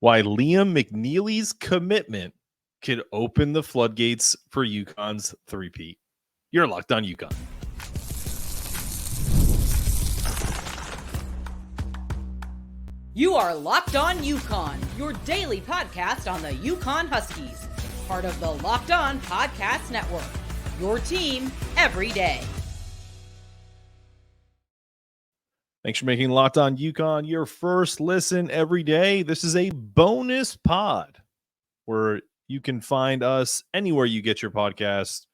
why Liam McNeeley's commitment could open the floodgates for UConn's three-peat. You're Locked On UConn. You are Locked On UConn, your daily podcast on the UConn Huskies, part of the Locked On Podcast Network, your team every day. Thanks for making Locked On UConn your first listen every day. This is a bonus pod where you can find us anywhere you get your podcast,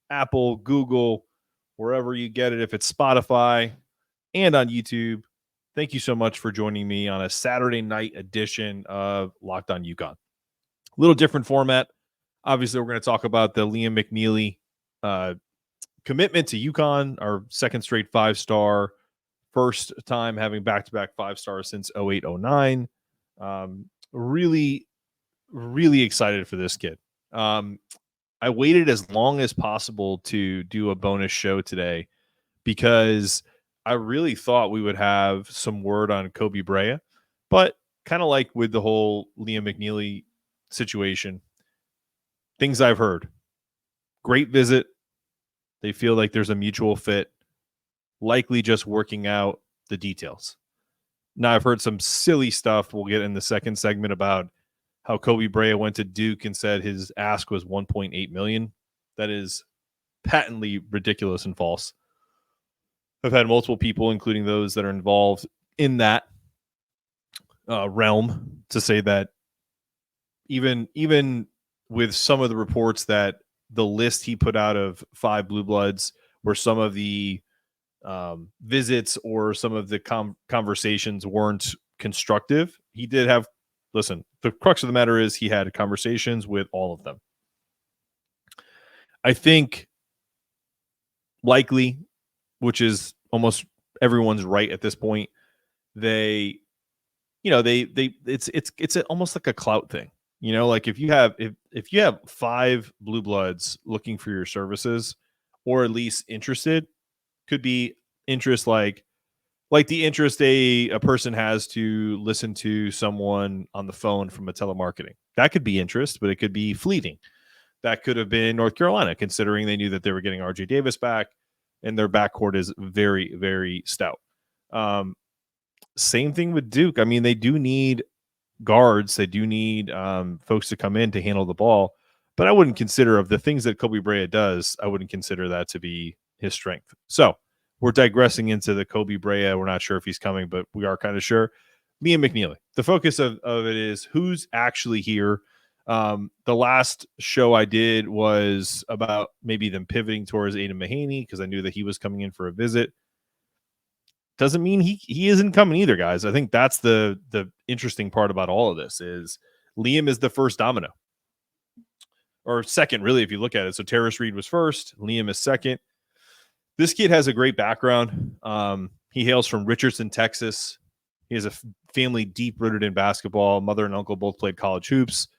Apple, Google, wherever you get it, if it's Spotify, and on YouTube. Thank you so much for joining me on a Saturday night edition of Locked On UConn. A little different format. Obviously, we're going to talk about the Liam McNeeley commitment to UConn, our second straight five-star, first time having back-to-back five-stars since 08-09. Really, really excited for this kid. I waited as long as possible to do a bonus show today because I really thought we would have some word on Koby Brea, but kind of like with the whole Liam McNeeley situation, things I've heard. Great visit. They feel like there's a mutual fit, likely just working out the details. Now, I've heard some silly stuff we'll get in the second segment about how Koby Brea went to Duke and said his ask was $1.8 million. That is patently ridiculous and false. I've had multiple people, including those that are involved in that realm, to say that even with some of the reports that the list he put out of 5 blue bloods were some of the visits or some of the conversations weren't constructive, he did have, listen, the crux of the matter is he had conversations with all of them. I think likely, which is almost everyone's right at this point, it's almost like a clout thing. You know, like if you have 5 blue bloods looking for your services, or at least interested, could be interest like the interest a person has to listen to someone on the phone from a telemarketing. That could be interest, but it could be fleeting. That could have been North Carolina, considering they knew that they were getting RJ Davis back, and their backcourt is very, very stout. Same thing with Duke. I mean, they do need guards. They do need folks to come in to handle the ball. But I wouldn't consider, of the things that Koby Brea does, I wouldn't consider that to be his strength. So we're digressing into the Koby Brea. We're not sure if he's coming, but we are kind of sure. Liam McNeeley. The focus of it is who's actually here. The last show I did was about maybe them pivoting towards Aiden Mahaney because I knew that he was coming in for a visit. Doesn't mean he isn't coming either, guys. I think that's the interesting part about all of this is Liam is the first domino. Or second, really, if you look at it. So Terrace Reed was first. Liam is second. This kid has a great background. He hails from Richardson, Texas. He has a family deep-rooted in basketball. Mother and uncle both played college hoops.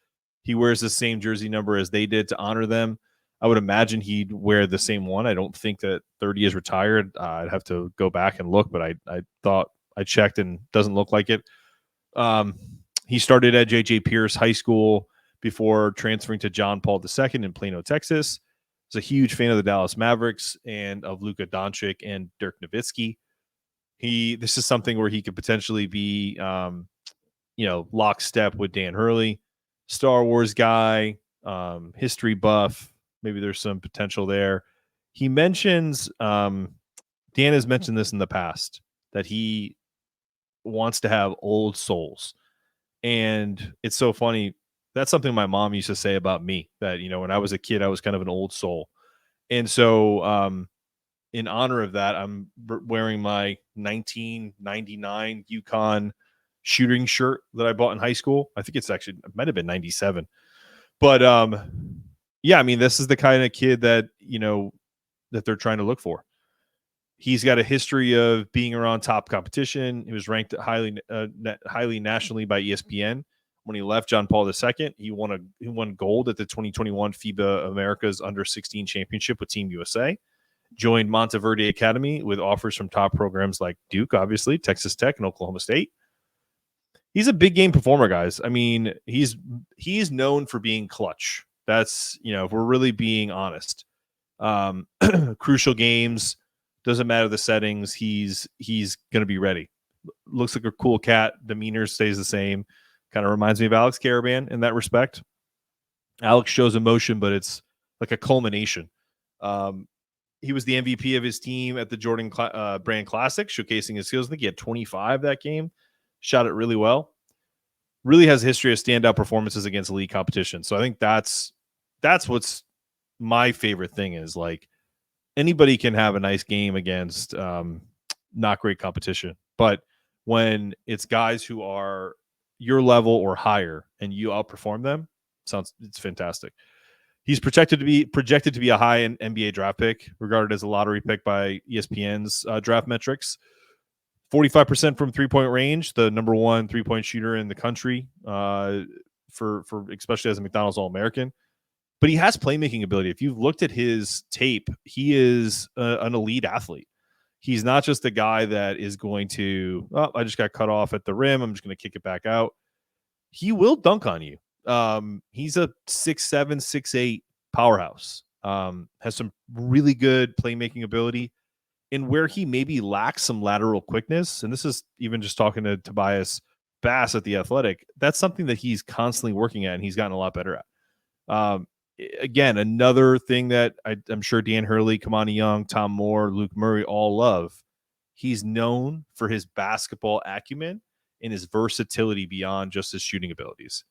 He wears the same jersey number as they did to honor them. I would imagine he'd wear the same one. I don't think that 30 is retired. I'd have to go back and look, but I thought I checked and doesn't look like it. He started at J.J. Pearce High School before transferring to John Paul II in Plano, Texas. He's a huge fan of the Dallas Mavericks and of Luka, Doncic, and Dirk Nowitzki. This is something where he could potentially be, lockstep with Dan Hurley. Star Wars guy, history buff. Maybe there's some potential there. He mentions, Dan has mentioned this in the past, that he wants to have old souls. And it's so funny. That's something my mom used to say about me, that, when I was a kid, I was kind of an old soul. And so in honor of that, I'm wearing my 1999 UConn shooting shirt that I bought in high school. I think it might have been 97. But yeah, I mean, this is the kind of kid that, that they're trying to look for. He's got a history of being around top competition. He was ranked highly nationally by ESPN. When he left John Paul II, he won gold at the 2021 FIBA Americas U16 Championship with Team USA. Joined Montverde Academy with offers from top programs like Duke, obviously, Texas Tech, and Oklahoma State. he's a big game performer, guys. I mean, he's known for being clutch. That's, if we're really being honest. Crucial games, doesn't matter the settings, he's going to be ready. Looks like a cool cat. Demeanor stays the same. Kind of reminds me of Alex Caravan in that respect. Alex shows emotion, but it's like a culmination. He was the MVP of his team at the Jordan Brand Classic, showcasing his skills. I think he had 25 that game. Shot it really well. Really has a history of standout performances against elite competition. So I think that's what's my favorite thing is, like, anybody can have a nice game against not great competition. But when it's guys who are your level or higher and you outperform them, it's fantastic. He's projected to be a high NBA draft pick, regarded as a lottery pick by ESPN's draft metrics. 45% from 3-point range, the number one 3-point shooter in the country, for especially as a McDonald's All-American. But he has playmaking ability. If you've looked at his tape, he is an elite athlete. He's not just a guy that is going to, I just got cut off at the rim, I'm just going to kick it back out. He will dunk on you. He's a 6'7", 6'8" powerhouse. Has some really good playmaking ability. And where he maybe lacks some lateral quickness, and this is even just talking to Tobias Bass at The Athletic, that's something that he's constantly working at, and he's gotten a lot better at. Again, another thing that I'm sure Dan Hurley, Kamani Young, Tom Moore, Luke Murray all love. He's known for his basketball acumen and his versatility beyond just his shooting abilities.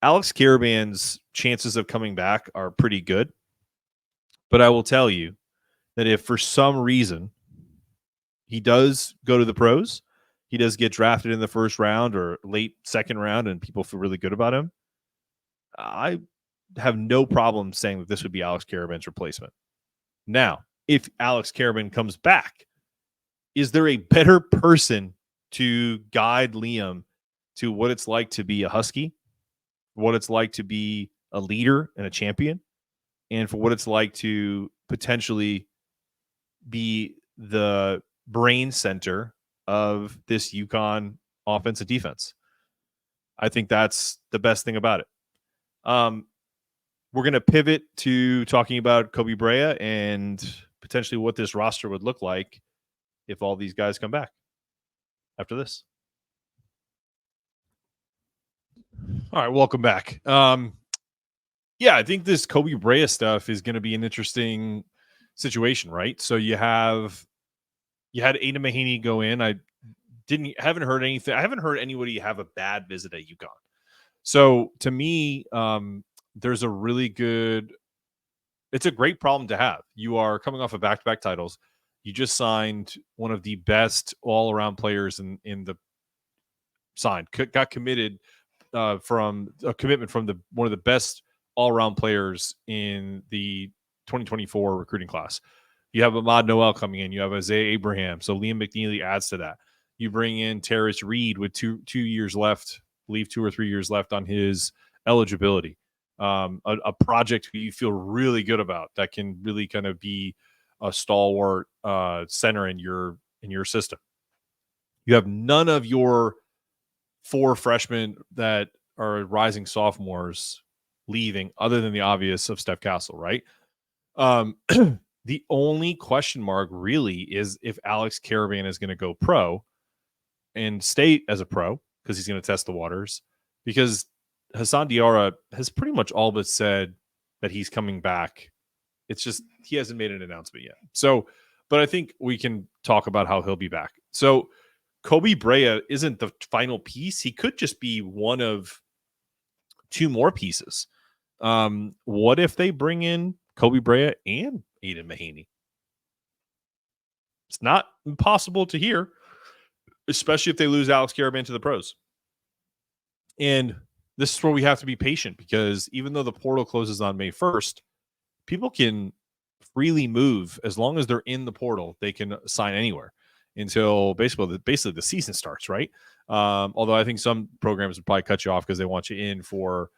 Alex Caravan's chances of coming back are pretty good, but I will tell you that if for some reason he does go to the pros, he does get drafted in the first round or late second round, and people feel really good about him, I have no problem saying that this would be Alex Caravan's replacement. Now, if Alex Caravan comes back, is there a better person to guide Liam to what it's like to be a Husky, what it's like to be a leader and a champion, and for what it's like to potentially be the brain center of this UConn offense and defense? I think that's the best thing about it. We're going to pivot to talking about Koby Brea and potentially what this roster would look like if all these guys come back after this. All right, welcome back. I think this Koby Brea stuff is going to be an interesting situation, right? So you had Aiden Mahaney go in. I haven't heard anything. I haven't heard anybody have a bad visit at UConn. So to me, there's a really good, it's a great problem to have. You are coming off of back-to-back titles. You just signed one of the best all-around players in the got committed from a commitment from one of the best all-around players in the 2024 recruiting class. You have Ahmad Noel coming in. You have Isaiah Abraham. So Liam McNeeley adds to that. You bring in Terrace Reed with two years left, leave 2 or 3 years left on his eligibility. A project who you feel really good about that can really kind of be a stalwart center in your system. You have none of your 4 freshmen that are rising sophomores leaving, other than the obvious of Steph Castle, right? The only question mark really is if Alex Caravan is going to go pro and stay as a pro, because he's going to test the waters, because Hassan Diarra has pretty much all but said that he's coming back. It's just he hasn't made an announcement yet. So, but I think we can talk about how he'll be back. So Koby Brea isn't the final piece. He could just be one of 2 more pieces. What if they bring in Koby Brea and Aiden Mahaney? It's not impossible to hear, especially if they lose Alex Caravan to the pros. And this is where we have to be patient, because even though the portal closes on May 1st, people can freely move as long as they're in the portal. They can sign anywhere until basically the season starts, right? Although I think some programs would probably cut you off because they want you in for,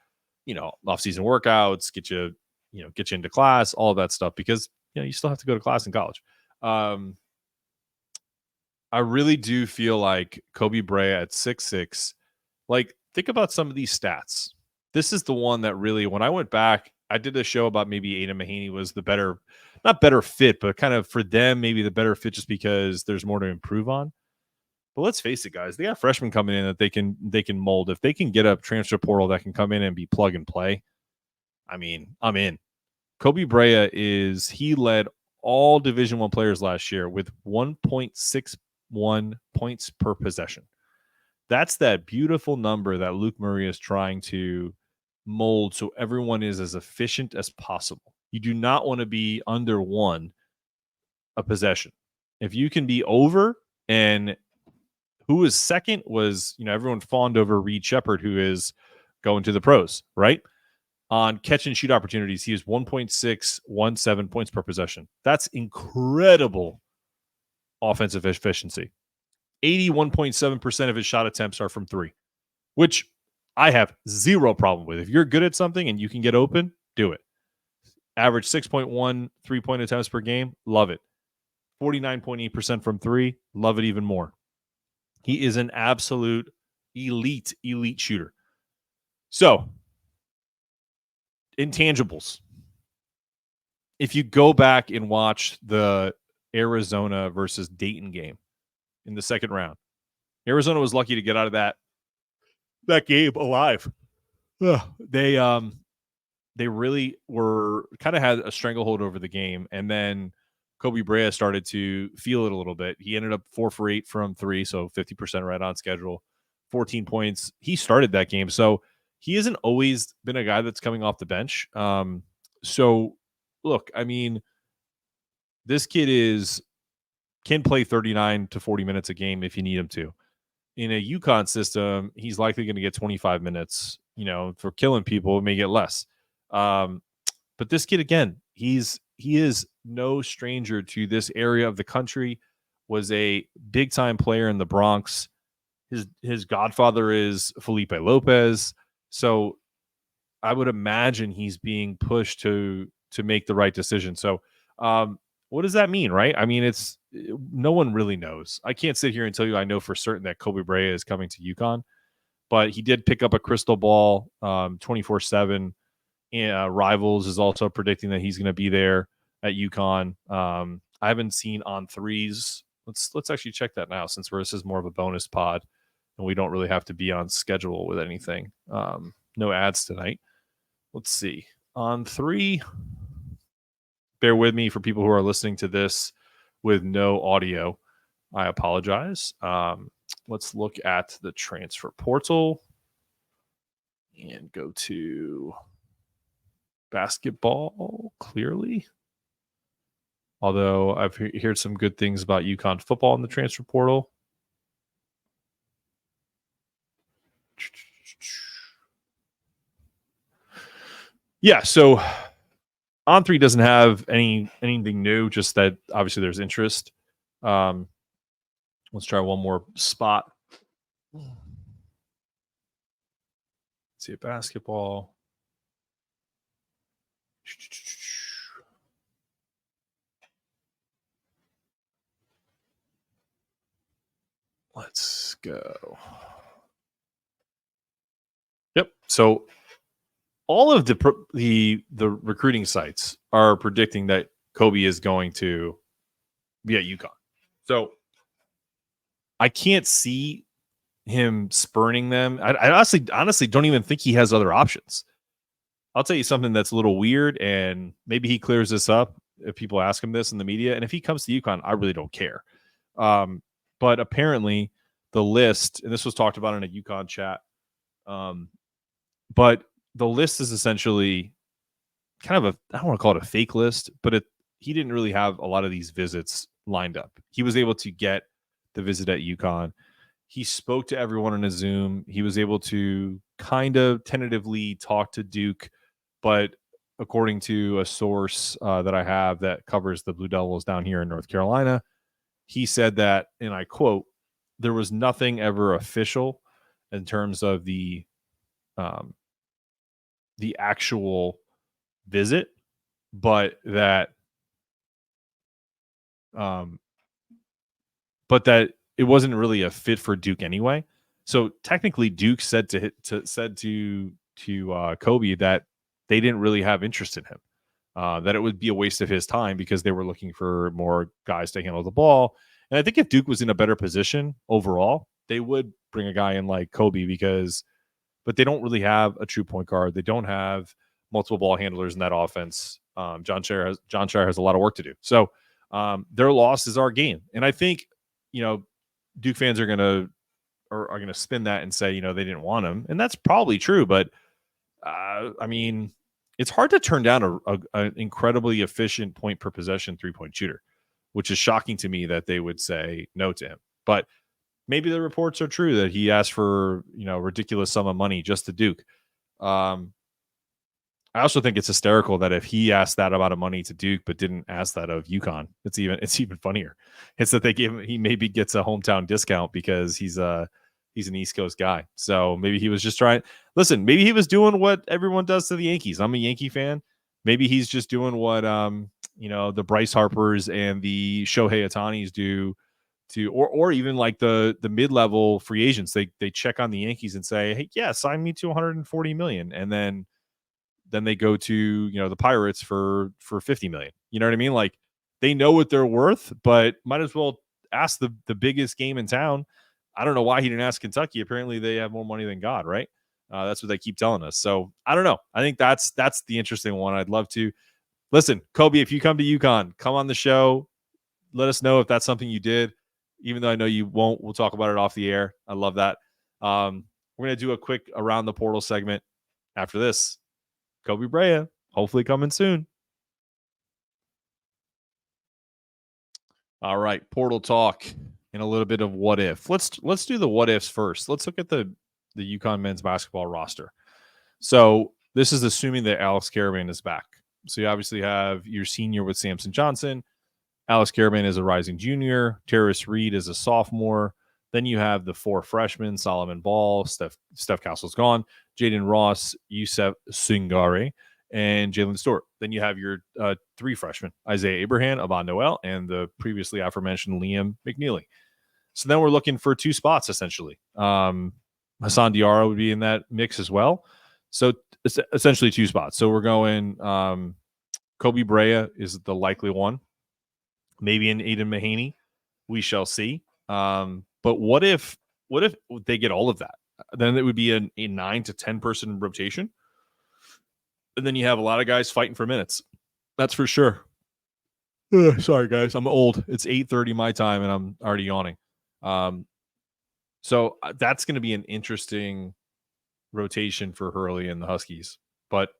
off-season workouts, get you into class, all of that stuff, because you still have to go to class in college. I really do feel like Koby Brea at 6'6", like, think about some of these stats. This is the one that really, when I went back, I did a show about maybe Aiden Mahaney was the better, not better fit, but kind of for them, maybe the better fit just because there's more to improve on. But let's face it, guys, they got freshmen coming in that they can mold. If they can get a transfer portal that can come in and be plug and play, I mean, I'm in. Koby Brea he led all Division I players last year with 1.61 points per possession. That's that beautiful number that Luke Murray is trying to mold so everyone is as efficient as possible. You do not want to be under one a possession. If you can be over, and who was second was, everyone fawned over Reed Shepard, who is going to the pros, right? On catch and shoot opportunities, he is 1.617 points per possession. That's incredible offensive efficiency. 81.7% of his shot attempts are from three, which I have zero problem with. If you're good at something and you can get open, do it. Average 6.1 3-point attempts per game, love it. 49.8% from three, love it even more. He is an absolute elite shooter. So, intangibles. If you go back and watch the Arizona versus Dayton game in the second round, Arizona was lucky to get out of that game alive. They really were kind of had a stranglehold over the game, and then Koby Brea started to feel it a little bit. He ended up 4 for 8 from three, so 50% right on schedule, 14 points. He started that game, so he hasn't always been a guy that's coming off the bench. So, look, I mean, this kid can play 39 to 40 minutes a game if you need him to. In a UConn system, he's likely going to get 25 minutes. For killing people, it may get less. But this kid, again, he is no stranger to this area of the country. Was a big time player in the Bronx. His godfather is Felipe Lopez. So I would imagine he's being pushed to make the right decision. So what does that mean, right? I mean, no one really knows. I can't sit here and tell you I know for certain that Koby Brea is coming to UConn, but he did pick up a crystal ball 24/7. Rivals is also predicting that he's going to be there at UConn. I haven't seen on threes. Let's actually check that now, since this is more of a bonus pod and we don't really have to be on schedule with anything. No ads tonight. Let's see. On three, bear with me for people who are listening to this with no audio. I apologize. Let's look at the transfer portal and go to basketball clearly. Although I've heard some good things about UConn football in the transfer portal. Yeah, so On3 doesn't have anything new, just that obviously there's interest. Let's try one more spot. Let's see a basketball. Let's go. Yep. So all of the recruiting sites are predicting that Koby is going to be at UConn. So I can't see him spurning them. I honestly don't even think he has other options. I'll tell you something that's a little weird, and maybe he clears this up if people ask him this in the media. And if he comes to UConn, I really don't care. But apparently the list, and this was talked about in a UConn chat, but the list is essentially kind of I don't want to call it a fake list, but he didn't really have a lot of these visits lined up. He was able to get the visit at UConn. He spoke to everyone on a Zoom. He was able to kind of tentatively talk to Duke, but according to a source that I have that covers the Blue Devils down here in North Carolina, he said that, and I quote, there was nothing ever official in terms of the actual visit, but that but that it wasn't really a fit for Duke anyway. So technically, Duke said to Koby that they didn't really have interest in him, that it would be a waste of his time because they were looking for more guys to handle the ball. And I think if Duke was in a better position overall, they would bring a guy in like Koby but they don't really have a true point guard. They don't have multiple ball handlers in that offense. John Shire has a lot of work to do. So their loss is our gain. And I think, Duke fans are gonna spin that and say, they didn't want him, and that's probably true. But I mean, it's hard to turn down an incredibly efficient point per possession 3-point shooter, which is shocking to me that they would say no to him. But maybe the reports are true that he asked for a ridiculous sum of money just to Duke. I also think it's hysterical that if he asked that amount of money to Duke but didn't ask that of UConn, it's even funnier. It's that he maybe gets a hometown discount because he's an East Coast guy. So maybe he was just trying. Listen, maybe he was doing what everyone does to the Yankees. I'm a Yankee fan. Maybe he's just doing what the Bryce Harpers and the Shohei Ohtanis do or even like the mid-level free agents. They check on the Yankees and say, hey, yeah, sign me to $140 million, and then they go to the Pirates for $50 million. You know what I mean? Like, they know what they're worth, but might as well ask the biggest game in town. I don't know why he didn't ask Kentucky. Apparently they have more money than God, right? That's what they keep telling us. So I don't know. I think that's the interesting one. I'd love to listen, Koby. If you come to UConn, come on the show. Let us know if that's something you did. Even though I know you won't, we'll talk about it off the air. I love that. We're going to do a quick around the portal segment after this. Koby Brea, hopefully coming soon. All right, portal talk and a little bit of what if. Let's do the what ifs first. Let's look at the UConn men's basketball roster. So this is assuming that Alex Karaban is back. So you obviously have your senior with Samson Johnson. Alex Karaban is a rising junior. Terrace Reed is a sophomore. Then you have the 4 freshmen: Solomon Ball, Steph Castle's gone, Jaden Ross, Yusef Singare, and Jalen Stewart. Then you have your 3 freshmen: Isaiah Abraham, Abon Noel, and the previously aforementioned Liam McNeeley. So then we're looking for 2 spots, essentially. Hassan Diarra would be in that mix as well. So it's essentially 2 spots. So we're going Koby Brea is the likely one. Maybe an Aiden Mahaney. We shall see. But what if they get all of that? Then it would be a 9 to 10 person rotation. And then you have a lot of guys fighting for minutes. That's for sure. Sorry, guys. I'm old. It's 8:30 my time, and I'm already yawning. So that's going to be an interesting rotation for Hurley and the Huskies. But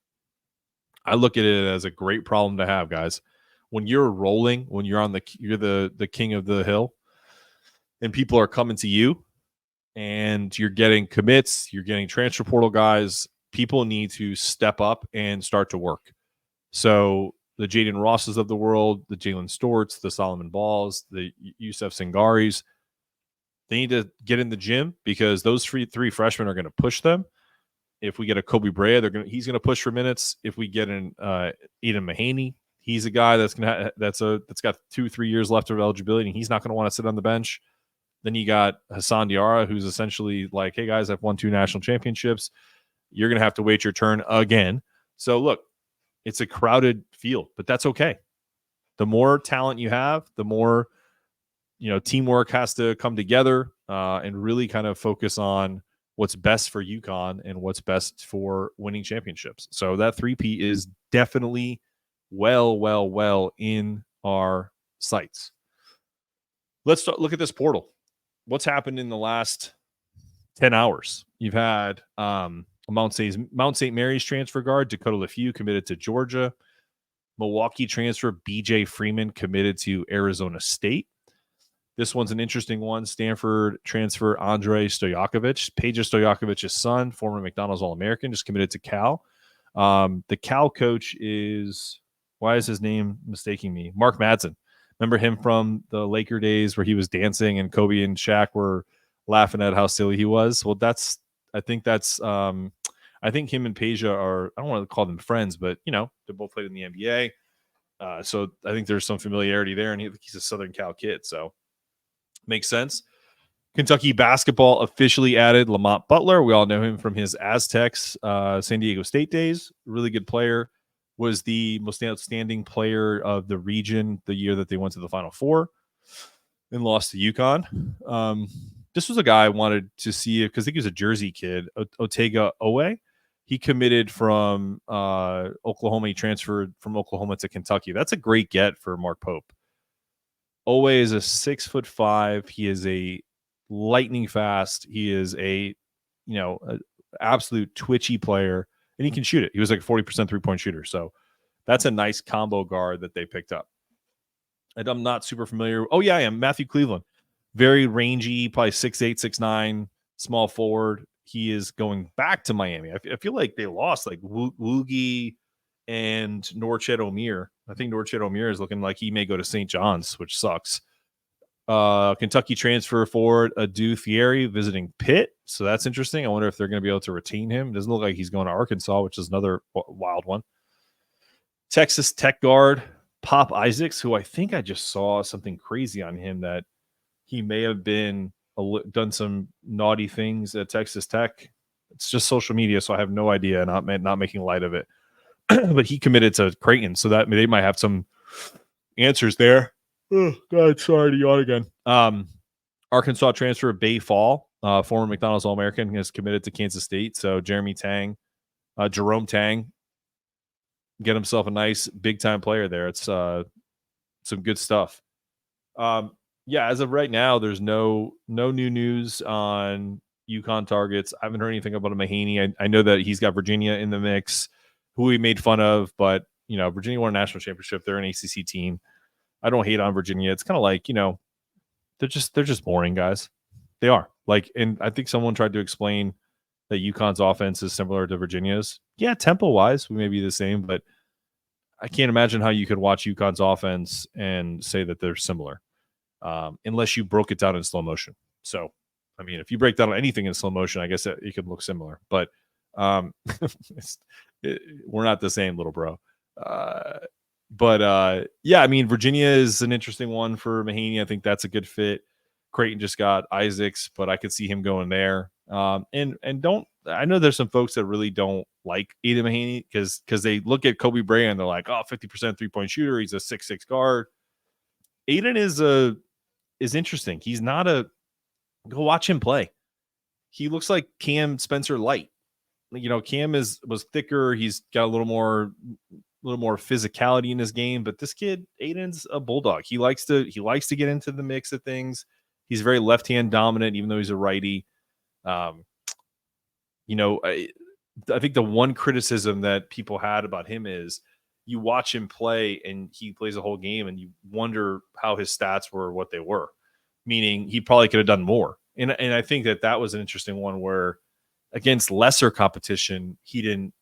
I look at it as a great problem to have, guys. When you're rolling, when you're the king of the hill, and people are coming to you, and you're getting commits, you're getting transfer portal guys, people need to step up and start to work. So the Jaden Rosses of the world, the Jalen Stewarts, the Solomon Balls, the Yusef Singaris, they need to get in the gym because those 3 freshmen are going to push them. If we get a Koby Brea, he's going to push for minutes. If we get an Aiden Mahaney, he's a guy that's got 2-3 years left of eligibility, and he's not going to want to sit on the bench. Then you got Hassan Diarra, who's essentially like, hey, guys, I've won 2 national championships. You're going to have to wait your turn again. So, look, it's a crowded field, but that's okay. The more talent you have, the more teamwork has to come together and really kind of focus on what's best for UConn and what's best for winning championships. So that 3P is definitely well in our sights. Let's look at this portal. What's happened in the last 10 hours? You've had Mount St. Mary's transfer guard Dakota LeFew committed to Georgia. Milwaukee transfer BJ Freeman committed to Arizona State. This one's an interesting one. Stanford transfer Andre Stojakovic, Peja Stojakovic's son, former McDonald's All-American, just committed to Cal. The Cal coach is, why is his name mistaking me? Mark Madsen. Remember him from the Laker days where he was dancing and Kobe and Shaq were laughing at how silly he was? Well, I think him and Peja are, I don't want to call them friends, but, they both played in the NBA. So I think there's some familiarity there, and he's a Southern Cal kid. So Makes sense. Kentucky basketball officially added Lamont Butler. We all know him from his Aztecs, San Diego State days. Really good player. Was the most outstanding player of the region the year that they went to the Final Four and lost to UConn. This was a guy I wanted to see because I think he was a Jersey kid, Otega Owe. He committed from Oklahoma. He transferred from Oklahoma to Kentucky. That's a great get for Mark Pope. Owe is a 6'5". He is a lightning fast. He is a absolute twitchy player, and he can shoot it. He was like a 40% 3-point shooter. So that's a nice combo guard that they picked up. And I'm not super familiar. Oh, yeah, I am. Matthew Cleveland. Very rangy, probably 6'8", 6'9", small forward. He is going back to Miami. I feel like they lost like Woogie and Norchet Omir. I think Norchet Omir is looking like he may go to St. John's, which sucks. Kentucky transfer forward Adu Thierry visiting Pitt. So that's interesting. I wonder if they're going to be able to retain him. It doesn't look like he's going to Arkansas, which is another wild one. Texas Tech guard Pop Isaacs, who I think I just saw something crazy on him that he may have been done some naughty things at Texas Tech. It's just social media, so I have no idea, not making light of it. But he committed to Creighton, so that they might have some answers there. Oh, God, sorry to yawn again. Arkansas transfer Bay Fall, former McDonald's All-American, has committed to Kansas State. So Jerome Tang, get himself a nice big-time player there. It's some good stuff. Yeah, as of right now, there's no new news on UConn targets. I haven't heard anything about Mahaney. I know that he's got Virginia in the mix, who he made fun of, but Virginia won a national championship. They're an ACC team. I don't hate on Virginia. It's kind of like, they're just boring guys. They are. And I think someone tried to explain that UConn's offense is similar to Virginia's. Yeah, tempo-wise, we may be the same, but I can't imagine how you could watch UConn's offense and say that they're similar, unless you broke it down in slow motion. So, I mean, if you break down anything in slow motion, I guess it could look similar. But we're not the same, little bro. Yeah, I mean, Virginia is an interesting one for Mahaney. I think that's a good fit. Creighton just got Isaacs, but I could see him going there. I know there's some folks that really don't like Aiden Mahaney because they look at Koby Brea and they're like, 50% 3-point shooter. He's a 6'6" guard. Aiden is interesting. He's not go watch him play. He looks like Cam Spencer light. Cam was thicker. He's got a little more physicality in his game, but this kid, Aiden's a bulldog. He likes to get into the mix of things. He's very left-hand dominant, even though he's a righty. I think the one criticism that people had about him is you watch him play and he plays a whole game and you wonder how his stats were what they were, meaning he probably could have done more. And I think that was an interesting one where against lesser competition, he didn't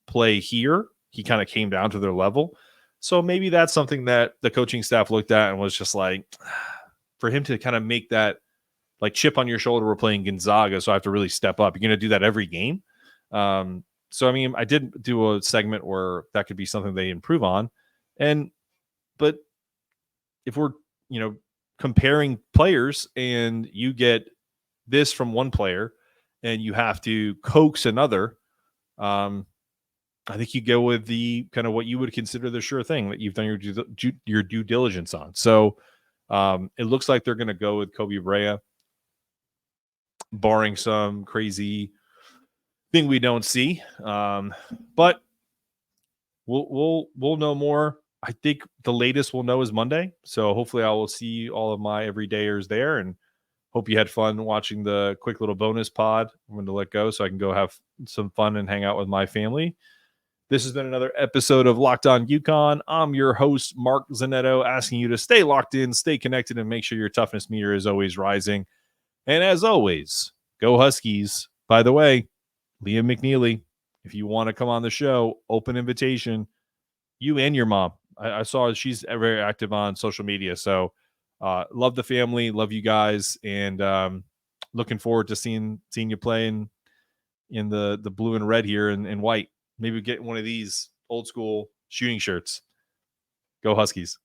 play here. He kind of came down to their level. So maybe that's something that the coaching staff looked at and was just like, for him to kind of make that like chip on your shoulder, we're playing Gonzaga, so I have to really step up. You're going to do that every game. So, I mean, I did do a segment where that could be something they improve on. But if we're, comparing players and you get this from one player and you have to coax another, I think you go with the kind of what you would consider the sure thing that you've done your due diligence on. So it looks like they're going to go with Koby Brea, barring some crazy thing we don't see. But we'll know more. I think the latest we'll know is Monday. So hopefully I will see all of my everydayers there, and hope you had fun watching the quick little bonus pod. I'm going to let go so I can go have some fun and hang out with my family. This has been another episode of Locked On UConn. I'm your host, Mark Zanetto, asking you to stay locked in, stay connected, and make sure your toughness meter is always rising. And as always, go Huskies. By the way, Liam McNeeley, if you want to come on the show, open invitation. You and your mom. I saw she's very active on social media. So love the family, love you guys, and looking forward to seeing you playing in the blue and red here and white. Maybe get one of these old school shooting shirts. Go Huskies.